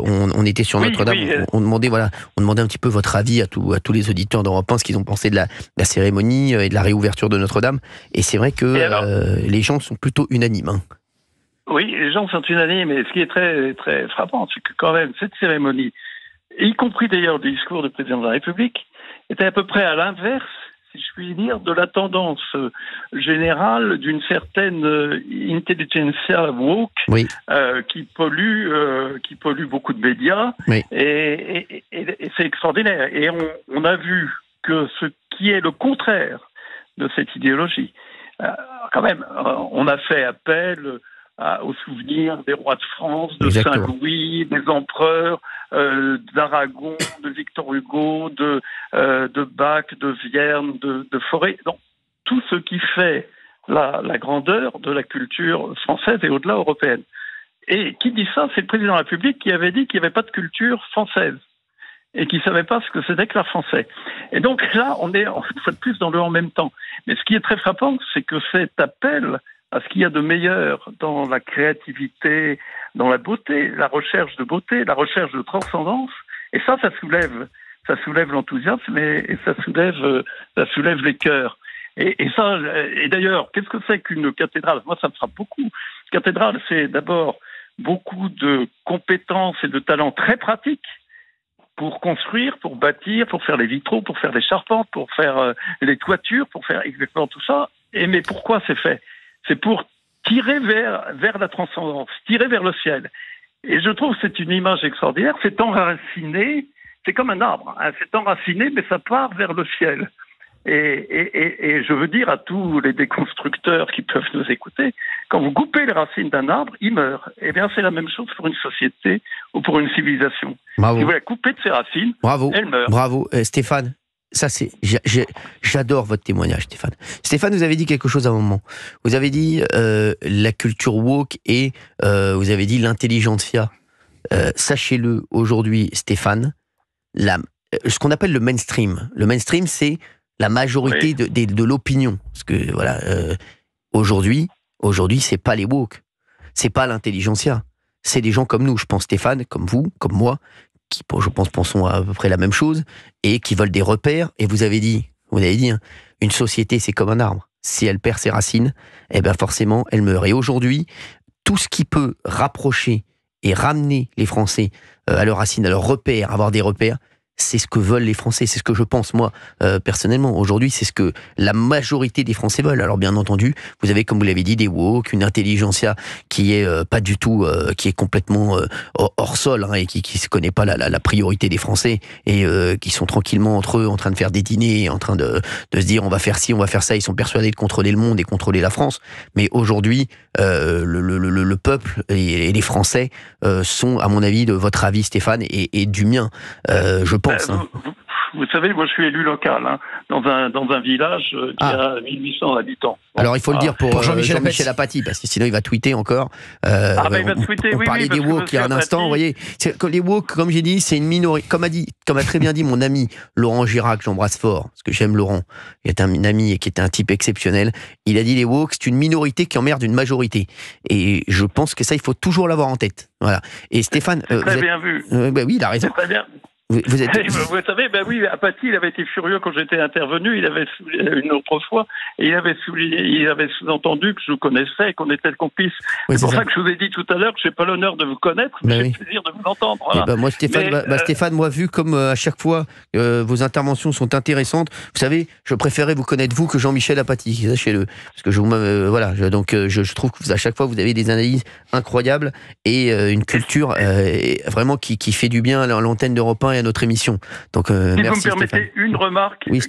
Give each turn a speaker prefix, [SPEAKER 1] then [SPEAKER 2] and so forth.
[SPEAKER 1] on était sur Notre-Dame, on demandait un petit peu votre avis à tous les auditeurs d'Europe 1, ce qu'ils ont pensé de la cérémonie et de la réouverture de Notre-Dame. Et c'est vrai que les gens sont plutôt unanimes. Hein.
[SPEAKER 2] Oui, les gens sont unanimes, et ce qui est très, très frappant, c'est que quand même, cette cérémonie, y compris d'ailleurs le discours du président de la République, était à peu près à l'inverse, si je puis dire, de la tendance générale d'une certaine intelligentsia woke qui pollue beaucoup de médias. Oui. Et c'est extraordinaire. Et on a vu que ce qui est le contraire de cette idéologie, quand même, on a fait appel au souvenir des rois de France, de Saint-Louis, des empereurs, d'Aragon, de Victor Hugo, de Bach, de Vierne, de Fauré. Donc, tout ce qui fait la grandeur de la culture française et au-delà européenne. Et qui dit ça? C'est le président de la République qui avait dit qu'il n'y avait pas de culture française et qui ne savait pas ce que c'était que l'art français. Et donc là, on est une fois de plus dans le en même temps. Mais ce qui est très frappant, c'est que cet appel à ce qu'il y a de meilleur dans la créativité, dans la beauté, la recherche de beauté, la recherche de transcendance, et ça soulève l'enthousiasme et ça soulève les cœurs. Et d'ailleurs, qu'est-ce que c'est qu'une cathédrale? Moi, ça me frappe beaucoup. Une cathédrale, c'est d'abord beaucoup de compétences et de talents très pratiques pour construire, pour bâtir, pour faire les vitraux, pour faire les charpentes, pour faire les toitures, pour faire exactement tout ça. Mais pourquoi c'est fait? C'est pour tirer vers la transcendance, tirer vers le ciel. Et je trouve que c'est une image extraordinaire. C'est enraciné, c'est comme un arbre. Hein, c'est enraciné, mais ça part vers le ciel. Et je veux dire à tous les déconstructeurs qui peuvent nous écouter, quand vous coupez les racines d'un arbre, il meurt. Eh bien, c'est la même chose pour une société ou pour une civilisation.
[SPEAKER 1] Bravo.
[SPEAKER 2] Si vous la coupez de ses racines, elle meurt.
[SPEAKER 1] Bravo. Stéphane, j'adore votre témoignage, Stéphane. Stéphane, vous avez dit quelque chose à un moment. Vous avez dit la culture woke et vous avez dit l'intelligentsia. Sachez-le aujourd'hui, Stéphane, ce qu'on appelle le mainstream. Le mainstream, c'est la majorité de l'opinion. Parce que voilà, aujourd'hui, c'est pas les woke, c'est pas l'intelligentsia. C'est des gens comme nous, je pense, Stéphane, comme vous, comme moi, qui, je pense, pensons à peu près la même chose, et qui veulent des repères. Et vous avez dit, hein, une société, c'est comme un arbre. Si elle perd ses racines, eh ben forcément, elle meurt. Et aujourd'hui, tout ce qui peut rapprocher et ramener les Français à leurs racines, à leurs repères, avoir des repères, c'est ce que veulent les Français, c'est ce que je pense moi personnellement. Aujourd'hui, c'est ce que la majorité des Français veulent. Alors bien entendu, vous avez, comme vous l'avez dit, des woke, une intelligentsia qui est pas du tout, qui est complètement hors sol, hein, et qui se connaît pas la priorité des Français, et qui sont tranquillement entre eux en train de faire des dîners, en train de se dire on va faire ci, on va faire ça. Ils sont persuadés de contrôler le monde et contrôler la France. Mais aujourd'hui, le peuple et les Français sont, à mon avis, de votre avis, Stéphane, et du mien, je pense.
[SPEAKER 2] Vous savez, moi je suis élu local, hein, dans un village qui a 1800 habitants. Bon, alors
[SPEAKER 1] il faut le dire pour Jean-Michel Apathy, parce que sinon il va tweeter encore.
[SPEAKER 2] Il va tweeter,
[SPEAKER 1] on parlait des woke il y a un instant, vous voyez. Les woke, comme j'ai dit, c'est une minorité. Comme a très bien dit mon ami Laurent Girac, j'embrasse fort, parce que j'aime Laurent, il est un ami et qui est un type exceptionnel. Il a dit les woke, c'est une minorité qui emmerde une majorité. Et je pense que ça, il faut toujours l'avoir en tête. Voilà. Et Stéphane,
[SPEAKER 2] très bien vu.
[SPEAKER 1] Oui, il a raison.
[SPEAKER 2] C'est très bien. Vous savez, Apathy, il avait été furieux quand j'étais intervenu. Il avait une autre fois, et il avait sous-entendu que je vous connaissais, qu'on était complices. C'est pour ça que je vous ai dit tout à l'heure que je n'ai pas l'honneur de vous connaître, mais j'ai le plaisir de vous entendre. Voilà.
[SPEAKER 1] Moi, Stéphane, moi, vu comme à chaque fois vos interventions sont intéressantes, vous savez, je préférais vous connaître vous que Jean-Michel Apathy, sachez-le, parce que je trouve que à chaque fois vous avez des analyses incroyables et une culture vraiment qui fait du bien à l'antenne d'Europe 1 et à notre émission. Donc,
[SPEAKER 2] si
[SPEAKER 1] merci,
[SPEAKER 2] vous me permettez
[SPEAKER 1] Stéphane.
[SPEAKER 2] une remarque.
[SPEAKER 1] Oui,